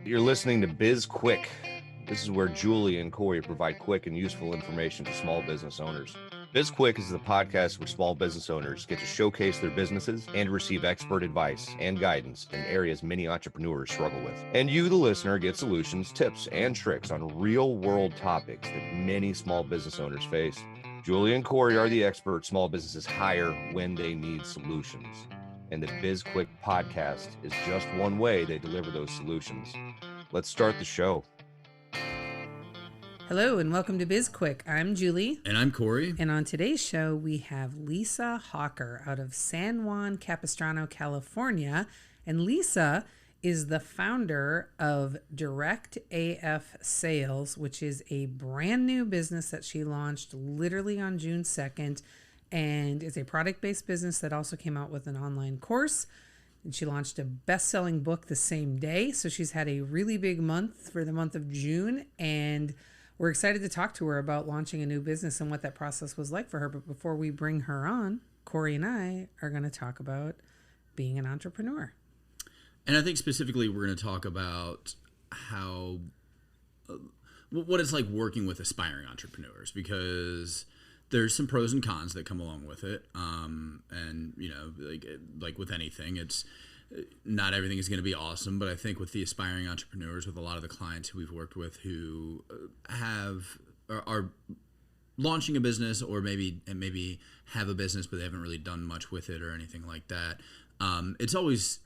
You're listening to BizQuik. This is where Julie and Corey provide quick and useful information to small business owners. BizQuik is the podcast where small business owners get to showcase their businesses and receive expert advice and guidance in areas many entrepreneurs struggle with. And you, the listener, get solutions, tips, and tricks on real-world topics that many small business owners face. Julie and Corey are the experts small businesses hire when they need solutions. And the BizQuik podcast is just one way they deliver those solutions. Let's start the show. Hello and welcome to BizQuik. I'm Julie. And I'm Corey. And on today's show, we have Lisa Hawker out of San Juan Capistrano, California. And Lisa is the founder of Direct AF Sales, which is a brand new business that she launched literally on June 2nd. And it's a product-based business that also came out with an online course. And she launched a best-selling book the same day. So she's had a really big month for the month of June. And we're excited to talk to her about launching a new business and what that process was like for her. But before we bring her on, Corey and I are going to talk about being an entrepreneur. And I think specifically we're going to talk about how, what it's like working with aspiring entrepreneurs, because there's some pros and cons that come along with it. And, you know, like with anything, it's not everything is going to be awesome. But I think with the aspiring entrepreneurs, with a lot of the clients who we've worked with who are launching a business or maybe have a business, but they haven't really done much with it or anything like that. It's always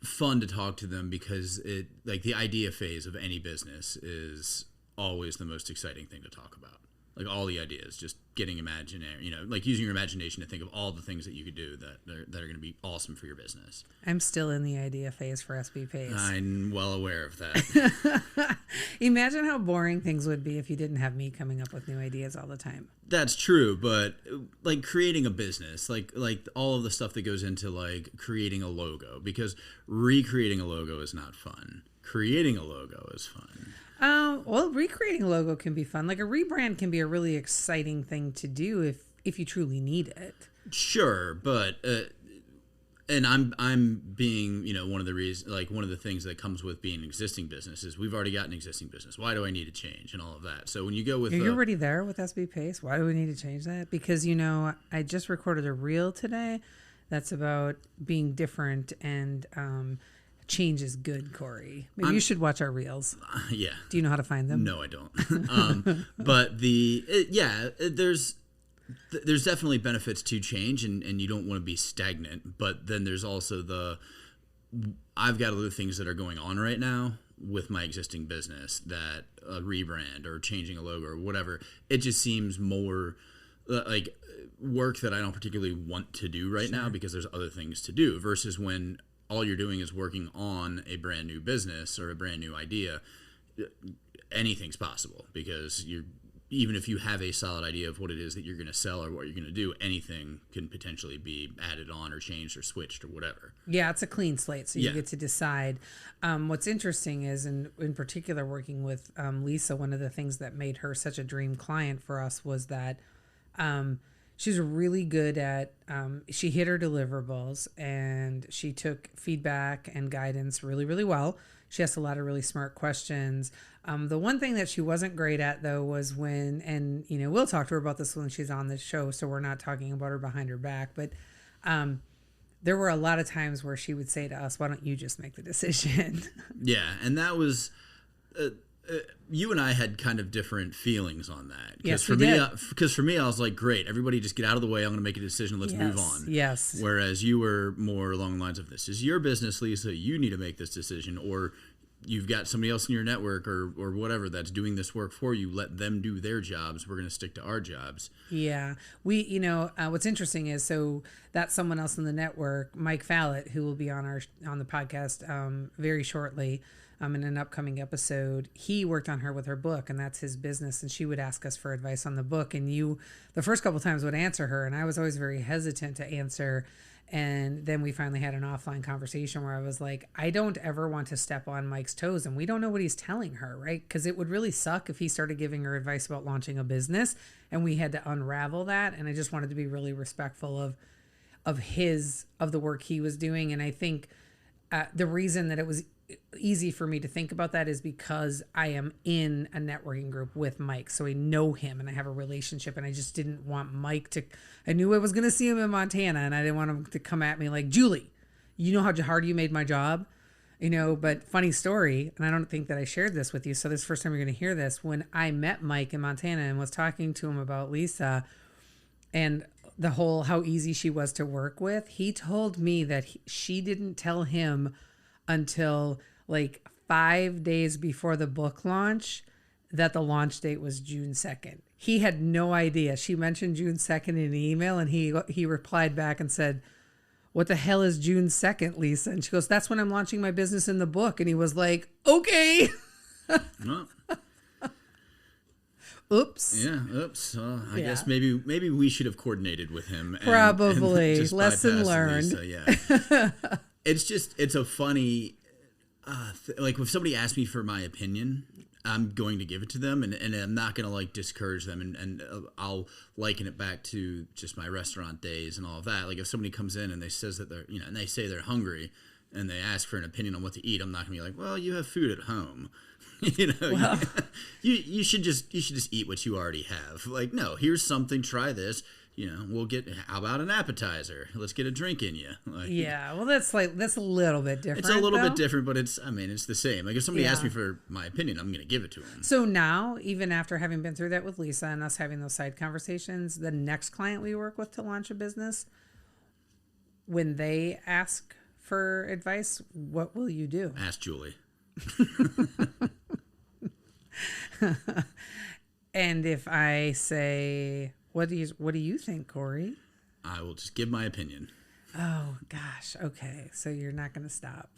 fun to talk to them because the idea phase of any business is always the most exciting thing to talk about. Like all the ideas, just getting imaginary, you know, like using your imagination to think of all the things that you could do that are going to be awesome for your business. I'm still in the idea phase for SB Pace. I'm well aware of that. Imagine how boring things would be if you didn't have me coming up with new ideas all the time. That's true, but like creating a business, like all of the stuff that goes into like creating a logo, because recreating a logo is not fun. Creating a logo is fun. Well, recreating a logo can be fun. Like a rebrand can be a really exciting thing to do if you truly need it. Sure, but and I'm being, you know, one of the things that comes with being an existing business is we've already got an existing business. Why do I need to change and all of that? So when you go with you're already there with SB Pace. Why do we need to change that? Because, you know, I just recorded a reel today that's about being different and change is good, Corey. Maybe you should watch our reels. Yeah. Do you know how to find them? No, I don't. But there's definitely benefits to change, and you don't want to be stagnant. But then there's also I've got other things that are going on right now with my existing business, that a rebrand or changing a logo or whatever, it just seems more like work that I don't particularly want to do right now because there's other things to do, versus when all you're doing is working on a brand new business or a brand new idea. Anything's possible, because even if you have a solid idea of what it is that you're going to sell or what you're going to do, anything can potentially be added on or changed or switched or whatever. Yeah, it's a clean slate, so you get to decide. What's interesting is, in particular, working with Lisa, one of the things that made her such a dream client for us was that she's really good at, she hit her deliverables and she took feedback and guidance really, really well. She asked a lot of really smart questions. The one thing that she wasn't great at, though, was and you know, we'll talk to her about this when she's on the show, so we're not talking about her behind her back, but there were a lot of times where she would say to us, why don't you just make the decision? Yeah, and that was... you and I had kind of different feelings on that. Yes, we did. Because for me, I was like, great, everybody just get out of the way. I'm going to make a decision. Let's move on. Yes. Whereas you were more along the lines of, this is your business, Lisa. You need to make this decision. Or you've got somebody else in your network or whatever that's doing this work for you. Let them do their jobs. We're going to stick to our jobs. Yeah. What's interesting is, so that's someone else in the network, Mike Fallett, who will be on the podcast very shortly. In an upcoming episode, he worked on her with her book, and that's his business. And she would ask us for advice on the book, and you, the first couple times, would answer her, and I was always very hesitant to answer. And then we finally had an offline conversation where I was like, I don't ever want to step on Mike's toes, and we don't know what he's telling her, right? Because it would really suck if he started giving her advice about launching a business, and we had to unravel that. And I just wanted to be really respectful of the work he was doing. And I think the reason that it was easy for me to think about that is because I am in a networking group with Mike. So I know him and I have a relationship, and I just didn't want Mike to, I knew I was going to see him in Montana, and I didn't want him to come at me like, Julie, you know how hard you made my job, but funny story. And I don't think that I shared this with you. So this is the first time you're going to hear this. When I met Mike in Montana and was talking to him about Lisa and the whole, how easy she was to work with, he told me that she didn't tell him until like 5 days before the book launch that the launch date was June 2nd. He had no idea. She mentioned June 2nd in an email, and he replied back and said, "What the hell is June 2nd, Lisa?" And she goes, "That's when I'm launching my business in the book." And he was like, "Okay." Well, oops. Yeah, oops. I guess maybe we should have coordinated with him. Probably. And just Lesson bypassed learned. Lisa, yeah. It's a funny, like if somebody asks me for my opinion, I'm going to give it to them, and I'm not going to like discourage them, and I'll liken it back to just my restaurant days and all of that. Like if somebody comes in and they says that they're, and they say they're hungry and they ask for an opinion on what to eat, I'm not going to be like, well, you have food at home. Well, you should just eat what you already have. Like, no, here's something, try this. We'll get, how about an appetizer? Let's get a drink in you. Like, yeah, well, that's a little bit different. It's a little bit different, but it's the same. Like if somebody asks me for my opinion, I'm going to give it to them. So now, even after having been through that with Lisa and us having those side conversations, the next client we work with to launch a business, when they ask for advice, what will you do? Ask Julie. And if I say, what do you think, Corey? I will just give my opinion. Oh gosh, okay. So you're not going to stop.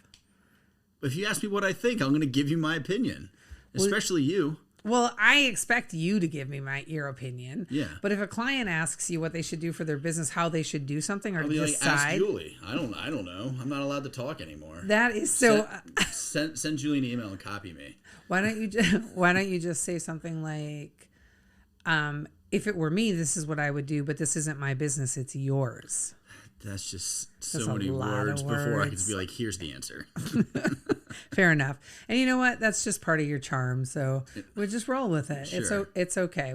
If you ask me what I think, I'm going to give you my opinion, especially you. Well, I expect you to give me your opinion. Yeah. But if a client asks you what they should do for their business, how they should do something, or I'll be decide, like, ask Julie. I don't know. I'm not allowed to talk anymore. That is so. Send Julie an email and copy me. Why don't you just say something like, if it were me, this is what I would do, but this isn't my business, it's yours. That's just That's so many words of before I could words. just be like, here's the answer. Fair enough. And you know what? That's just part of your charm. So we'll just roll with it. Sure. It's okay.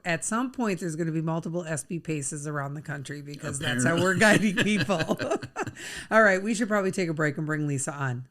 At some point there's going to be multiple SB paces around the country because that's how we're guiding people. All right. We should probably take a break and bring Lisa on.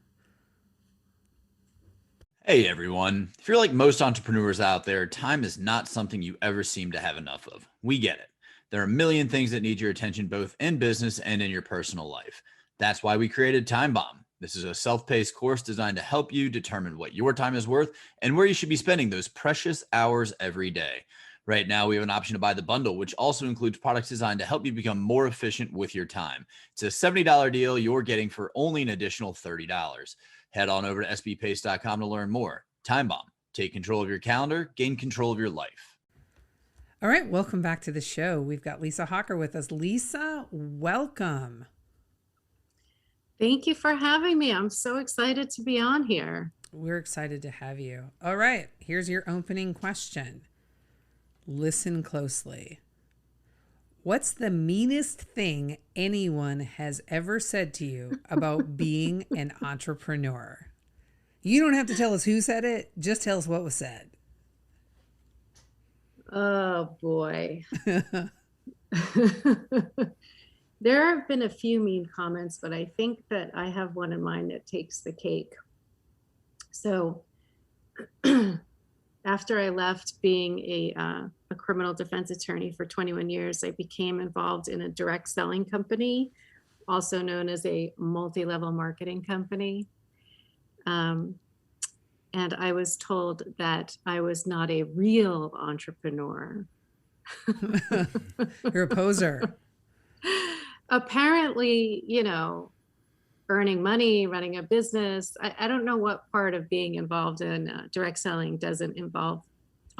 Hey everyone. If you're like most entrepreneurs out there, time is not something you ever seem to have enough of. We get it. There are a million things that need your attention both in business and in your personal life. That's why we created Time Bomb. This is a self-paced course designed to help you determine what your time is worth and where you should be spending those precious hours every day. Right now, we have an option to buy the bundle, which also includes products designed to help you become more efficient with your time. It's a $70 deal you're getting for only an additional $30. Head on over to sbpace.com to learn more. Time Bomb. Take control of your calendar, gain control of your life. All right, welcome back to the show. We've got Lisa Hawker with us. Lisa, welcome. Thank you for having me. I'm so excited to be on here. We're excited to have you. All right, here's your opening question. Listen closely. What's the meanest thing anyone has ever said to you about being an entrepreneur? You don't have to tell us who said it. Just tell us what was said. Oh, boy. There have been a few mean comments, but I think that I have one in mind that takes the cake. So after I left being a criminal defense attorney for 21 years, I became involved in a direct selling company, also known as a multi-level marketing company. And I was told that I was not a real entrepreneur. You're a poser. Apparently, earning money, running a business. I don't know what part of being involved in direct selling doesn't involve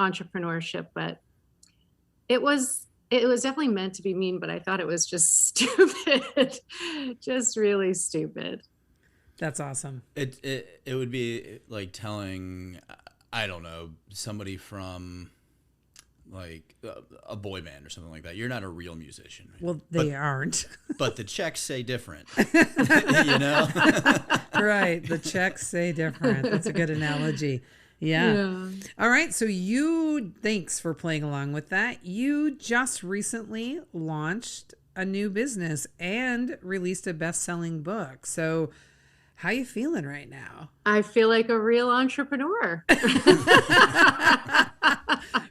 entrepreneurship, but it was definitely meant to be mean, but I thought it was just stupid, just really stupid. That's awesome. It would be like telling, I don't know, somebody from like a boy band or something like that. You're not a real musician. Well, they aren't. But the checks say different. You know? Right. The checks say different. That's a good analogy. Yeah. All right. So thanks for playing along with that. You just recently launched a new business and released a best-selling book. So how you feeling right now? I feel like a real entrepreneur.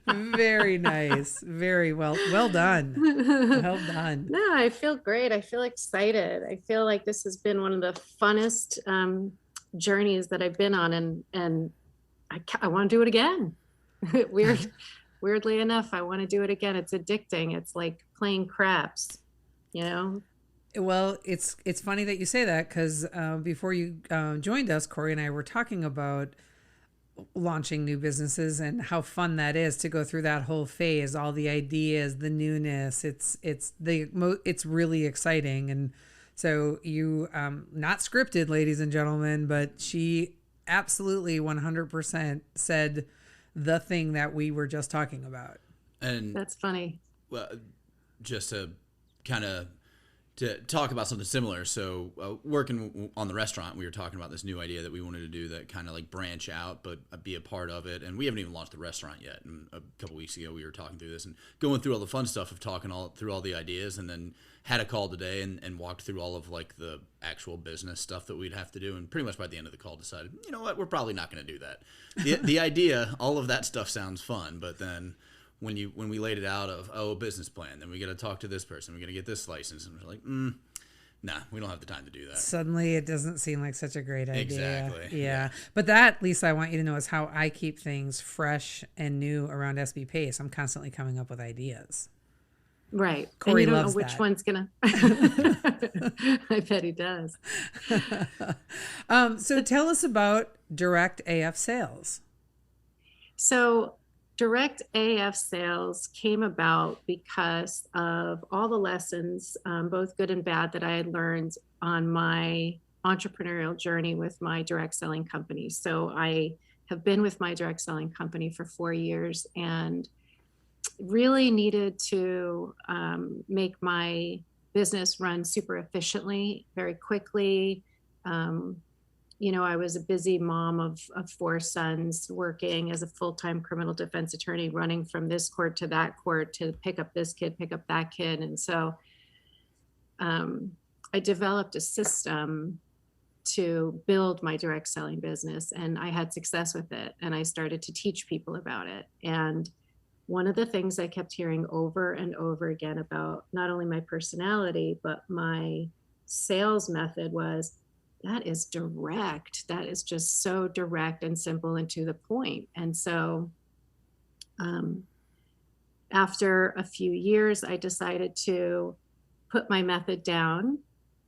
Very nice. Very well done. Well done. No, I feel great. I feel excited. I feel like this has been one of the funnest journeys that I've been on, and I want to do it again. Weirdly enough, I want to do it again. It's addicting. It's like playing craps, you know? Well, it's funny that you say that, because before you joined us, Corey and I were talking about launching new businesses and how fun that is to go through that whole phase, all the ideas, the newness. It's really exciting. And so you, not scripted, ladies and gentlemen, but she absolutely 100% said the thing that we were just talking about. And that's funny. Well, just to kind of to talk about something similar. So working on the restaurant, we were talking about this new idea that we wanted to do that kind of like branch out, but be a part of it. And we haven't even launched the restaurant yet. And a couple weeks ago, we were talking through this and going through all the fun stuff of talking through all the ideas, and then had a call today and walked through all of like the actual business stuff that we'd have to do. And pretty much by the end of the call decided, you know what, we're probably not going to do that. The idea, all of that stuff sounds fun, but then when we laid it out of, a business plan, then we got to talk to this person, we got to get this license, and we're like, nah, we don't have the time to do that. Suddenly it doesn't seem like such a great idea. Exactly. Yeah. But that, Lisa, I want you to know, is how I keep things fresh and new around SB Pace. I'm constantly coming up with ideas. Right. Corey and you don't loves know which that. one's gonna I bet he does. So tell us about Direct AF Sales. So Direct AF Sales came about because of all the lessons, both good and bad, that I had learned on my entrepreneurial journey with my direct selling company. So I have been with my direct selling company for 4 years and really needed to make my business run super efficiently, very quickly. I was a busy mom of 4 sons, working as a full-time criminal defense attorney, running from this court to that court to pick up this kid, pick up that kid. And so I developed a system to build my direct selling business, and I had success with it. And I started to teach people about it. And one of the things I kept hearing over and over again about not only my personality, but my sales method was, that is direct. That is just so direct and simple and to the point. And so after a few years, I decided to put my method down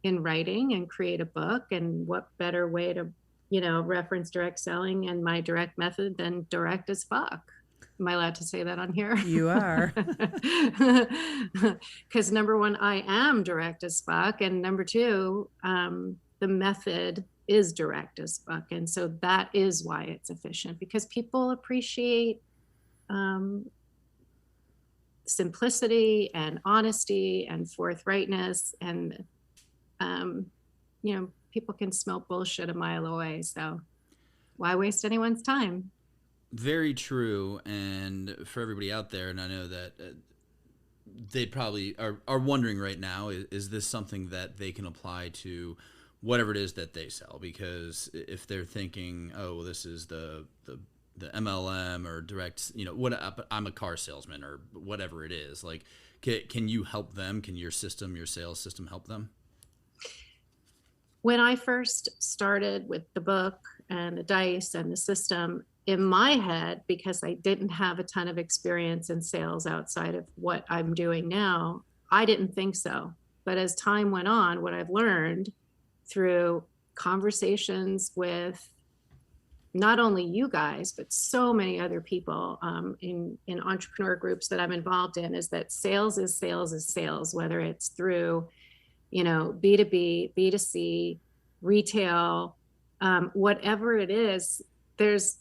in writing and create a book. And what better way to, reference direct selling and my direct method than direct as fuck? Am I allowed to say that on here? You are. Because number one, I am direct as fuck. And number two, the method is direct as fuck. And so that is why it's efficient, because people appreciate simplicity and honesty and forthrightness. And, people can smell bullshit a mile away. So why waste anyone's time? Very true. And for everybody out there, and I know that they probably are wondering right now, is this something that they can apply to whatever it is that they sell? Because if they're thinking, oh, well, this is the MLM or direct, I'm a car salesman or whatever it is, like, can you help them? Can your sales system help them? When I first started with the book and the dice and the system, in my head, because I didn't have a ton of experience in sales outside of what I'm doing now, I didn't think so. But as time went on, what I've learned through conversations with not only you guys, but so many other people in entrepreneur groups that I'm involved in, is that sales is sales, whether it's through, B2B, B2C, retail, whatever it is. There's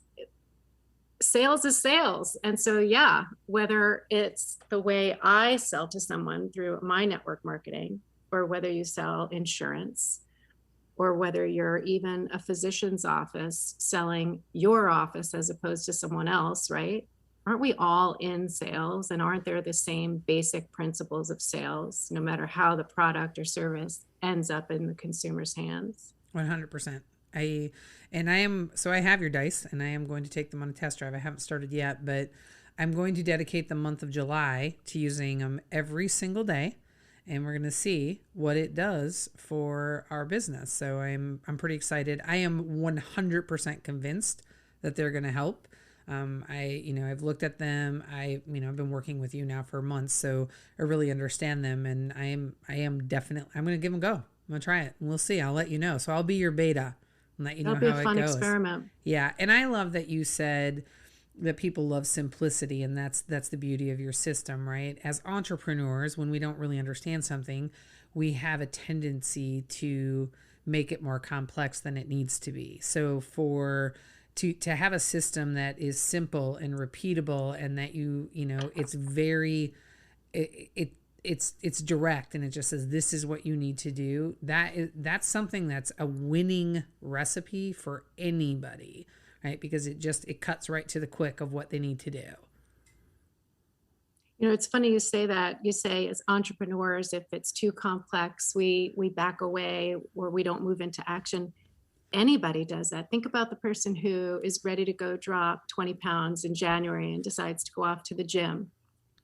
sales is sales. And so, yeah, whether it's the way I sell to someone through my network marketing, or whether you sell insurance, or whether you're even a physician's office selling your office as opposed to someone else, right? Aren't we all in sales, and aren't there the same basic principles of sales, no matter how the product or service ends up in the consumer's hands? 100%. I have your dice, and I am going to take them on a test drive. I haven't started yet, but I'm going to dedicate the month of July to using them every single day, and we're going to see what it does for our business. So I'm pretty excited. I am 100% convinced that they're going to help. I've looked at them. I've been working with you now for months, so I really understand them, and I'm going to give them a go. I'm going to try it, and we'll see. I'll let you know. So I'll be your beta and let you know how it goes. That'll be a fun experiment. Yeah. And I love that you said that people love simplicity, and that's the beauty of your system, right? As entrepreneurs, when we don't really understand something, we have a tendency to make it more complex than it needs to be. So to have a system that is simple and repeatable, and that it's very, it's direct, and it just says, this is what you need to do. That's something that's a winning recipe for anybody, right? Because it cuts right to the quick of what they need to do. It's funny you say that. You say, as entrepreneurs, if it's too complex, we back away, or we don't move into action. Anybody does that. Think about the person who is ready to go drop 20 pounds in January and decides to go off to the gym.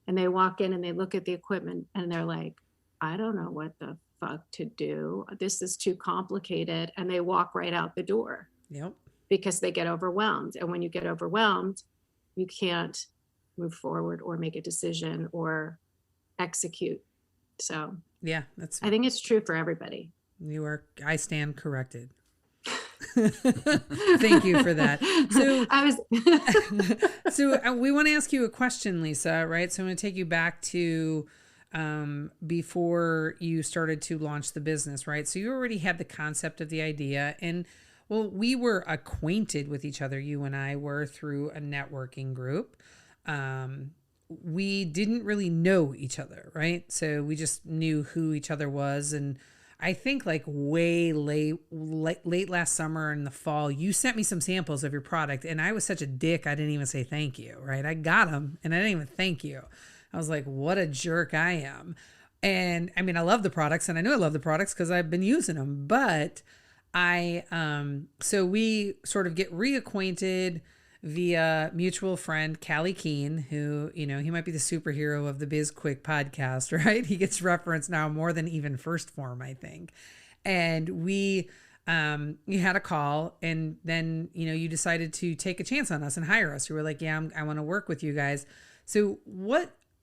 And they walk in and they look at the equipment and they're like, I don't know what the fuck to do. This is too complicated. And they walk right out the door. Yep. Because they get overwhelmed. And when you get overwhelmed, you can't move forward or make a decision or execute. So yeah, I think it's true for everybody. I stand corrected. Thank you for that. So we want to ask you a question, Lisa, right? So I'm going to take you back to before you started to launch the business, right? So you already had the concept of the idea, and we were acquainted with each other. You and I were through a networking group. We didn't really know each other, right? So we just knew who each other was. And I think like way late last summer in the fall, you sent me some samples of your product, and I was such a dick. I didn't even say thank you, right? I got them and I didn't even thank you. I was like, what a jerk I am. And I mean, I love the products, and I know I love the products because I've been using them, but so we sort of get reacquainted via mutual friend, Callie Keene, who, he might be the superhero of the BizQuik podcast, right? He gets referenced now more than even First Form, I think. And you had a call, and then, you decided to take a chance on us and hire us. You were like, yeah, I want to work with you guys. So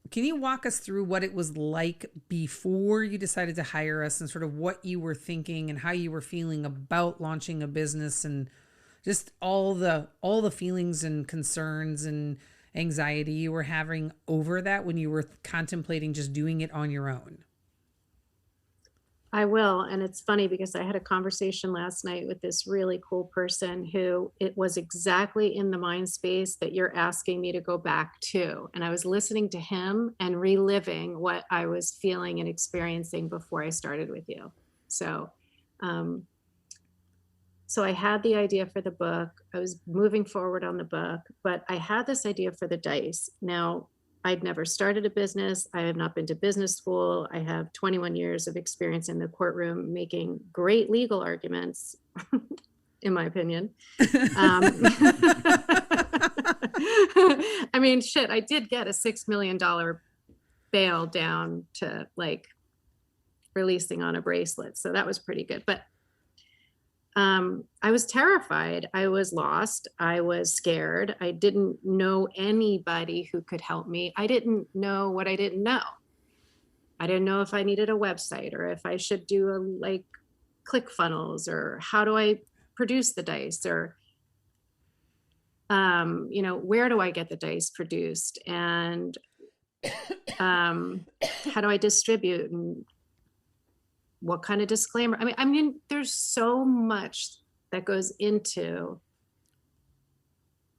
can you walk us through what it was like before you decided to hire us, and sort of what you were thinking and how you were feeling about launching a business, and just all the feelings and concerns and anxiety you were having over that when you were contemplating just doing it on your own? I will. And it's funny because I had a conversation last night with this really cool person who it was exactly in the mind space that you're asking me to go back to. And I was listening to him and reliving what I was feeling and experiencing before I started with you. So I had the idea for the book. I was moving forward on the book, but I had this idea for the dice. Now, I'd never started a business. I have not been to business school. I have 21 years of experience in the courtroom making great legal arguments, in my opinion. I mean, shit, I did get a $6 million bail down to like releasing on a bracelet. So that was pretty good. But I was terrified. I was lost. I was scared. I didn't know anybody who could help me. I didn't know what I didn't know. I didn't know if I needed a website, or if I should do like ClickFunnels, or how do I produce the dice, or, where do I get the dice produced, and how do I distribute, and what kind of disclaimer? I mean, there's so much that goes into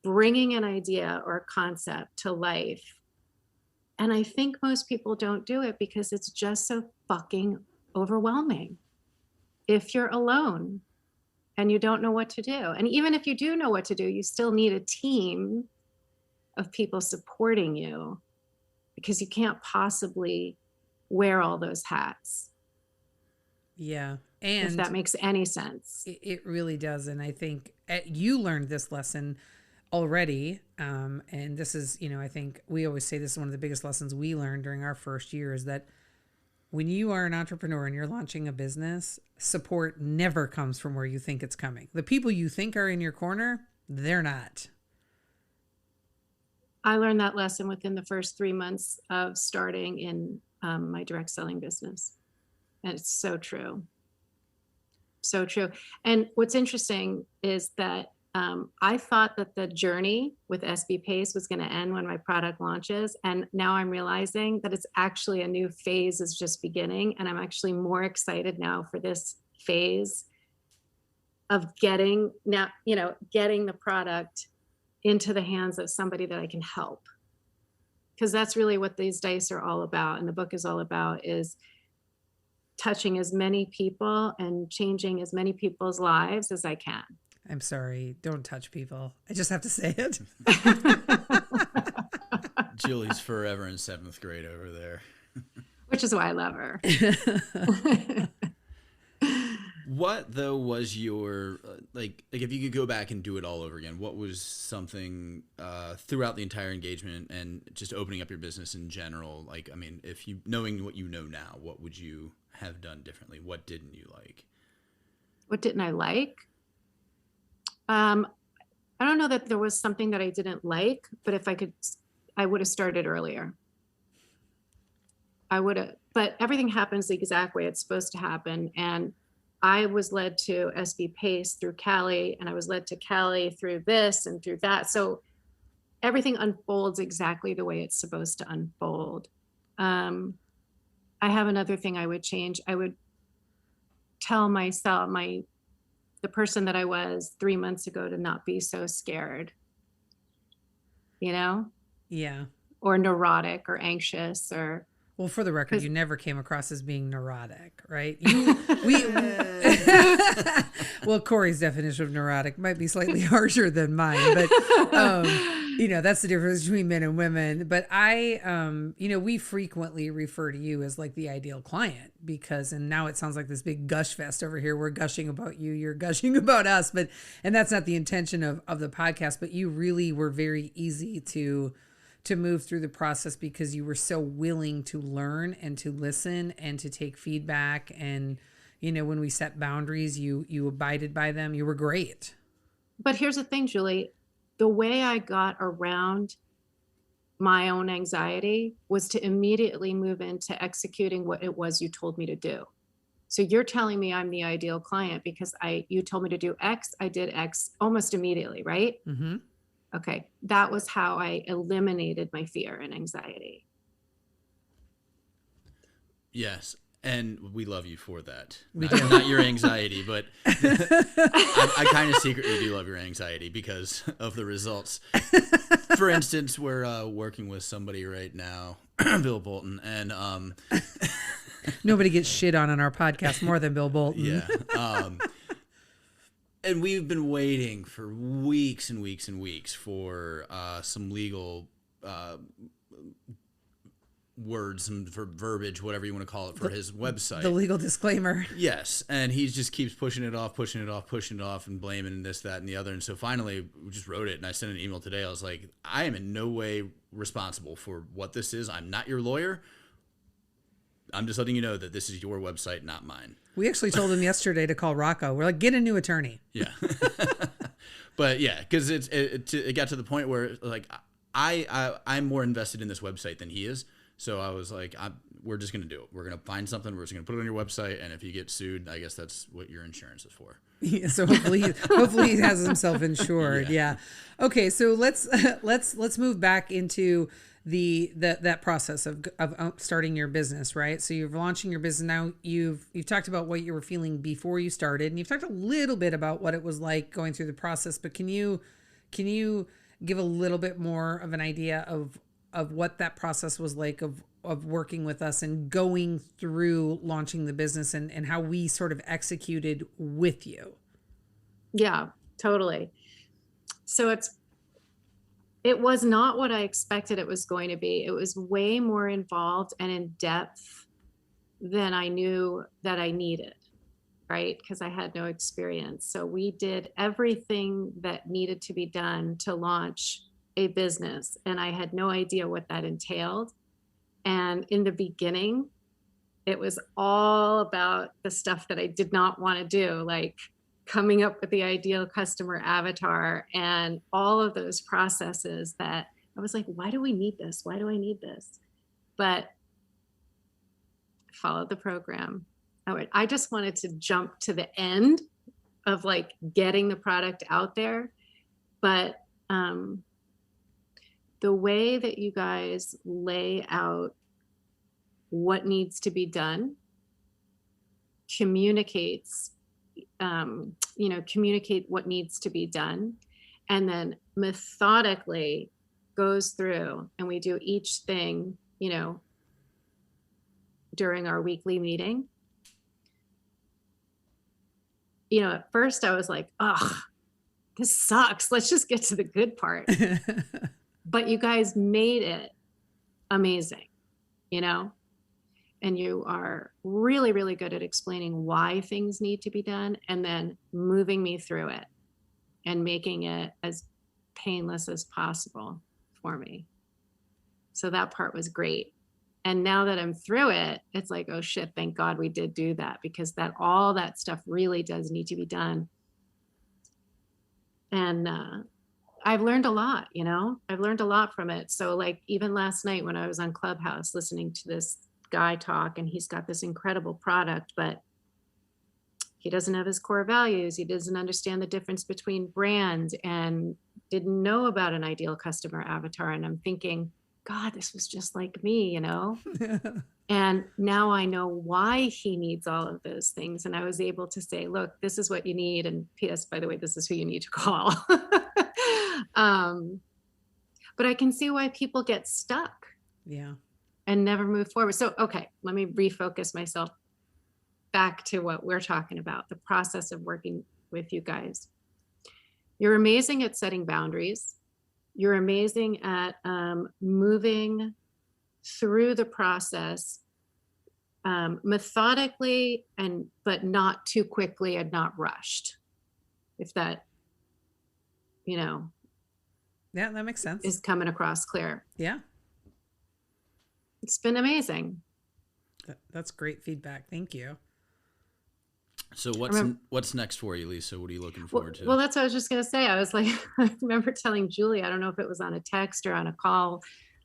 bringing an idea or a concept to life. And I think most people don't do it because it's just so fucking overwhelming. If you're alone and you don't know what to do, and even if you do know what to do, you still need a team of people supporting you, because you can't possibly wear all those hats. Yeah. And if that makes any sense. It really does. And I think you learned this lesson already. And this is, I think we always say this is one of the biggest lessons we learned during our first year, is that when you are an entrepreneur and you're launching a business, support never comes from where you think it's coming. The people you think are in your corner, they're not. I learned that lesson within the first 3 months of starting in my direct selling business. And it's so true. So true. And what's interesting is that I thought that the journey with SB Pace was going to end when my product launches. And now I'm realizing that it's actually a new phase is just beginning. And I'm actually more excited now for this phase of getting the product into the hands of somebody that I can help. Because that's really what these dice are all about. And the book is all about, is touching as many people and changing as many people's lives as I can. I'm sorry. Don't touch people. I just have to say it. Julie's forever in 7th grade over there. Which is why I love her. What, though, was your, like if you could go back and do it all over again, what was something throughout the entire engagement and just opening up your business in general? Like, I mean, if you, knowing what you know now, what would you have done differently? What didn't you like? What didn't I like? I don't know that there was something that I didn't like, but if I could, I would have started earlier. I would have, but everything happens the exact way it's supposed to happen. And I was led to SB Pace through Callie, and I was led to Callie through this and through that. So everything unfolds exactly the way it's supposed to unfold. I have another thing I would change. I would tell myself, the person that I was 3 months ago, to not be so scared, Yeah. or neurotic or anxious or. Well, for the record, you never came across as being neurotic, right? Well, Corey's definition of neurotic might be slightly harsher than mine, but that's the difference between men and women. But we frequently refer to you as like the ideal client, because, and now it sounds like this big gush fest over here. We're gushing about you, you're gushing about us, and that's not the intention of the podcast, but you really were very easy to move through the process, because you were so willing to learn and to listen and to take feedback. And, when we set boundaries, you abided by them. You were great. But here's the thing, Julie, the way I got around my own anxiety was to immediately move into executing what it was you told me to do. So you're telling me I'm the ideal client because you told me to do X, I did X almost immediately, right? Mm-hmm. Okay, that was how I eliminated my fear and anxiety. Yes, and we love you for that. We not your anxiety, but I kind of secretly do love your anxiety because of the results. For instance, we're working with somebody right now, Bill Bolton, and nobody gets shit on our podcast more than Bill Bolton. Yeah. And we've been waiting for weeks and weeks and weeks for some legal words, some verbiage, whatever you want to call it, for his website. The legal disclaimer. Yes. And he just keeps pushing it off, and blaming this, that, and the other. And so finally, we just wrote it, and I sent an email today. I was like, I am in no way responsible for what this is. I'm not your lawyer. I'm just letting you know that this is your website, not mine. We actually told him yesterday to call Rocco. We're like, get a new attorney. Yeah. But yeah, because it got to the point where like I'm more invested in this website than he is. So I was like, we're just going to do it. We're going to find something. We're just going to put it on your website. And if you get sued, I guess that's what your insurance is for. Yeah, so hopefully he has himself insured. Yeah. Okay. So let's move back into that process of starting your business, right? So you're launching your business now. You've talked about what you were feeling before you started, and you've talked a little bit about what it was like going through the process. But can you give a little bit more of an idea of what that process was like of working with us and going through launching the business and how we sort of executed with you? Yeah, totally. So it was not what I expected it was going to be. It was way more involved and in depth than I knew that I needed, right? Because I had no experience. So we did everything that needed to be done to launch a business, and I had no idea what that entailed. And in the beginning, it was all about the stuff that I did not want to do, like coming up with the ideal customer avatar and all of those processes that I was like, why do we need this? Why do I need this? But I followed the program. I just wanted to jump to the end of like getting the product out there. But the way that you guys lay out what needs to be done communicates communicate what needs to be done, and then methodically goes through, and we do each thing, during our weekly meeting. At first I was like, oh, this sucks. Let's just get to the good part. But you guys made it amazing, and you are really, really good at explaining why things need to be done and then moving me through it and making it as painless as possible for me. So that part was great. And now that I'm through it, it's like, oh shit, thank God we did do that, because all that stuff really does need to be done. And I've learned a lot, I've learned a lot from it. So like even last night when I was on Clubhouse listening to this guy talk, and he's got this incredible product, but he doesn't have his core values. He doesn't understand the difference between brands and didn't know about an ideal customer avatar. And I'm thinking, God, this was just like me, And now I know why he needs all of those things. And I was able to say, look, this is what you need. And P.S., by the way, this is who you need to call. But I can see why people get stuck. Yeah. And never move forward. So, okay, let me refocus myself back to what we're talking about, the process of working with you guys. You're amazing at setting boundaries. You're amazing at moving through the process methodically, but not too quickly and not rushed. If that, yeah, that makes sense. Is coming across clear. Yeah. It's been amazing. That's great feedback. Thank you. So what's next for you, Lisa? What are you looking forward to? Well, that's what I was just going to say. I was like, I remember telling Julie, I don't know if it was on a text or on a call,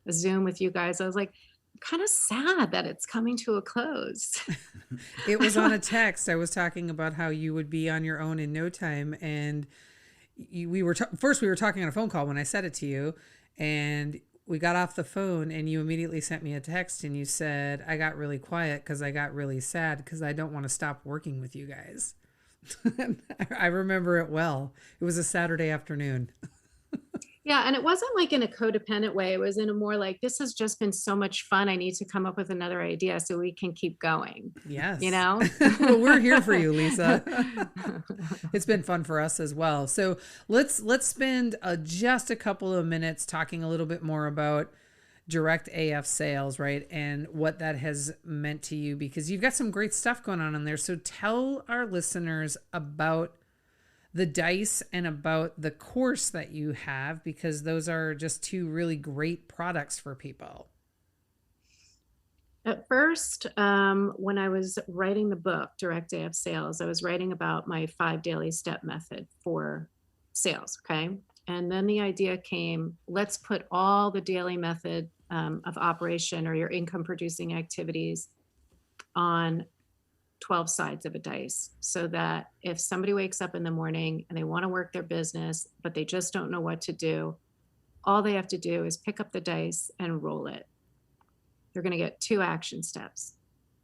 a Zoom with you guys. I was like, I'm kind of sad that it's coming to a close. It was on a text. I was talking about how you would be on your own in no time. And we were talking on a phone call when I said it to you, and we got off the phone and you immediately sent me a text and you said, I got really quiet because I got really sad because I don't want to stop working with you guys. I remember it well. It was a Saturday afternoon. Yeah. And it wasn't like in a codependent way. It was in a more like, this has just been so much fun. I need to come up with another idea so we can keep going. Yes. Well, we're here for you, Lisa. It's been fun for us as well. So let's spend just a couple of minutes talking a little bit more about direct AF sales, right? And what that has meant to you, because you've got some great stuff going on in there. So tell our listeners about the dice and about the course that you have, because those are just two really great products for people. At first, when I was writing the book, Direct AF Sales, I was writing about my 5 daily step method for sales. Okay. And then the idea came, let's put all the daily method of operation or your income producing activities on 12 sides of a dice, so that if somebody wakes up in the morning and they want to work their business, but they just don't know what to do, all they have to do is pick up the dice and roll it. They're going to get 2 action steps.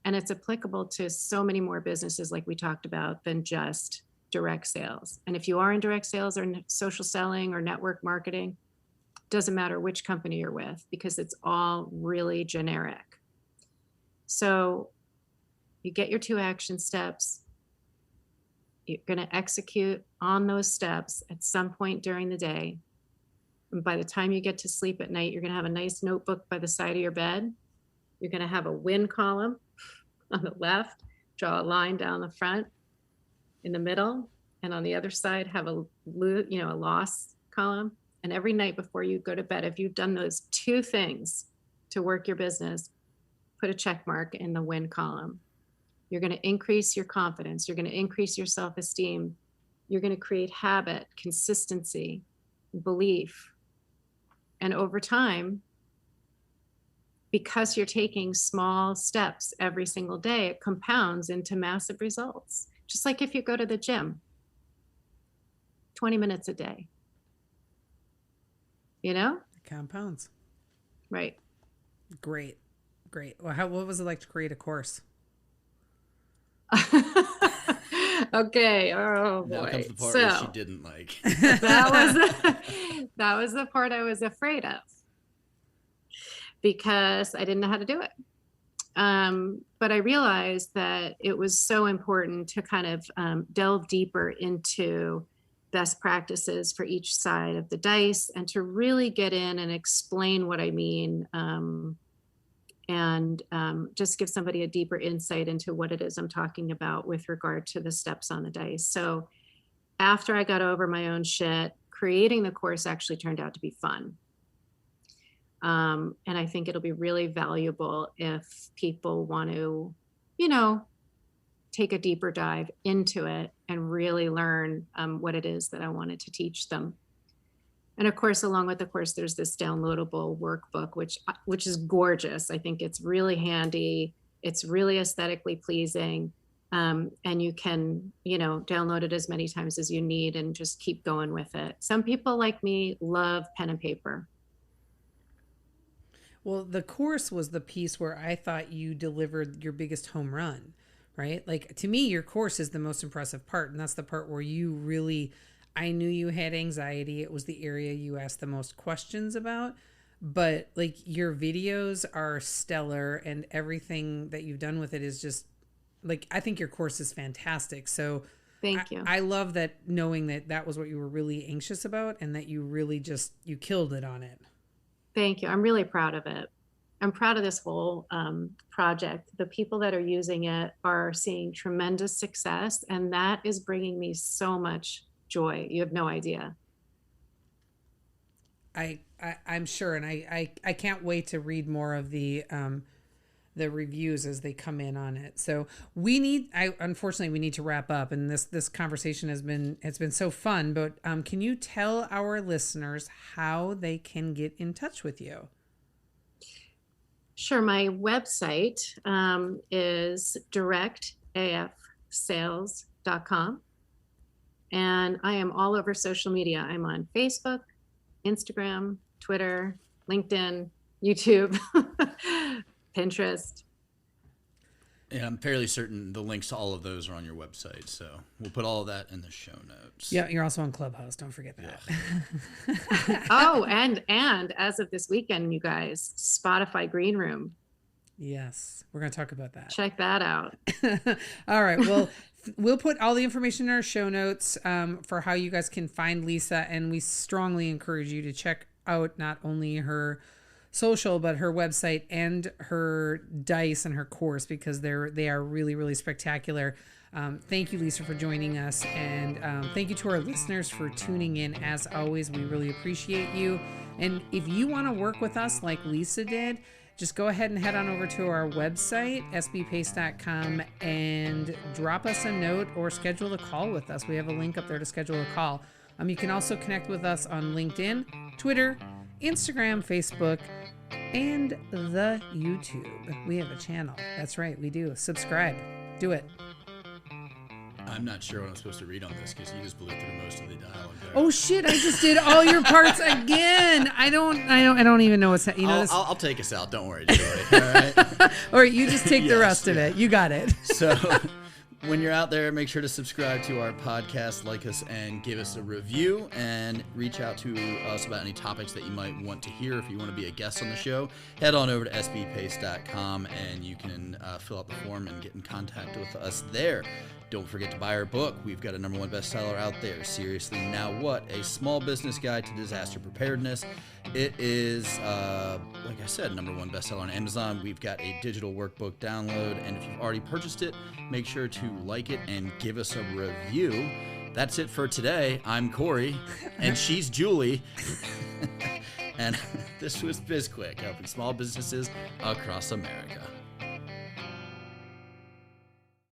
And it's applicable to so many more businesses like we talked about than just direct sales. And if you are in direct sales or social selling or network marketing, Doesn't matter which company you're with, because it's all really generic. So you get your 2 action steps. You're going to execute on those steps at some point during the day. And by the time you get to sleep at night, you're going to have a nice notebook by the side of your bed. You're going to have a win column on the left, draw a line down the front, in the middle, and on the other side have a loss column. And every night before you go to bed, if you've done those 2 things to work your business, put a check mark in the win column. You're going to increase your confidence. You're going to increase your self-esteem. You're going to create habit, consistency, belief. And over time, because you're taking small steps every single day, it compounds into massive results. Just like if you go to the gym, 20 minutes a day. You know? It compounds. Right. Great. Well, what was it like to create a course? Okay. Oh boy. Now comes the part where she didn't like. That was the part I was afraid of, because I didn't know how to do it. But I realized that it was so important to kind of delve deeper into best practices for each side of the dice, and to really get in and explain what I mean, and just give somebody a deeper insight into what it is I'm talking about with regard to the steps on the dice. So after I got over my own shit, creating the course actually turned out to be fun. And I think it'll be really valuable if people want to, take a deeper dive into it and really learn what it is that I wanted to teach them. And of course, along with the course, there's this downloadable workbook, which is gorgeous. I think it's really handy. It's really aesthetically pleasing. And you can, download it as many times as you need and just keep going with it. Some people like me love pen and paper. Well, the course was the piece where I thought you delivered your biggest home run, right? Like, to me, your course is the most impressive part. And that's the part where you really, I knew you had anxiety. It was the area you asked the most questions about. But like, your videos are stellar, and everything that you've done with it is just like, I think your course is fantastic. So thank you. I love that, knowing that was what you were really anxious about, and that you really you killed it on it. Thank you. I'm really proud of it. I'm proud of this whole project. The people that are using it are seeing tremendous success, and that is bringing me so much joy. You have no idea. I'm sure, and I can't wait to read more of the reviews as they come in on it. So unfortunately we need to wrap up, and this conversation has been so fun, but can you tell our listeners how they can get in touch with you? Sure. My website is directafsales.com, and I am all over social media. I'm on Facebook, Instagram, Twitter, LinkedIn, YouTube, Pinterest. And I'm fairly certain the links to all of those are on your website. So we'll put all of that in the show notes. Yeah, you're also on Clubhouse. Don't forget that. Yeah. Oh, and as of this weekend, you guys, Spotify Green Room. Yes, we're going to talk about that. Check that out. All right. Well, we'll put all the information in our show notes for how you guys can find Lisa. And we strongly encourage you to check out not only her social, but her website and her dice and her course, because they are really, really spectacular. Thank you, Lisa, for joining us. And thank you to our listeners for tuning in. As always, we really appreciate you. And if you want to work with us like Lisa did, just go ahead and head on over to our website, sbpace.com, and drop us a note or schedule a call with us. We have a link up there to schedule a call. You can also connect with us on LinkedIn, Twitter, Instagram, Facebook, and the YouTube. We have a channel. That's right, we do. Subscribe. Do it. I'm not sure what I'm supposed to read on this, because you just blew through most of the dialogue there. Oh shit! I just did all your parts again. I don't even know what's I'll take us out. Don't worry, Joey. All right. Or you just take the rest of it. You got it. So, When you're out there, make sure to subscribe to our podcast, like us, and give us a review, and reach out to us about any topics that you might want to hear. If you want to be a guest on the show, head on over to sbpace.com and you can fill out the form and get in contact with us there. Don't forget to buy our book. We've got a #1 bestseller out there. Seriously, Now What? A Small Business Guide to Disaster Preparedness. It is, like I said, #1 bestseller on Amazon. We've got a digital workbook download, and if you've already purchased it, make sure to like it and give us a review. That's it for today. I'm Corey, and she's Julie. And this was BizQuik, helping small businesses across America.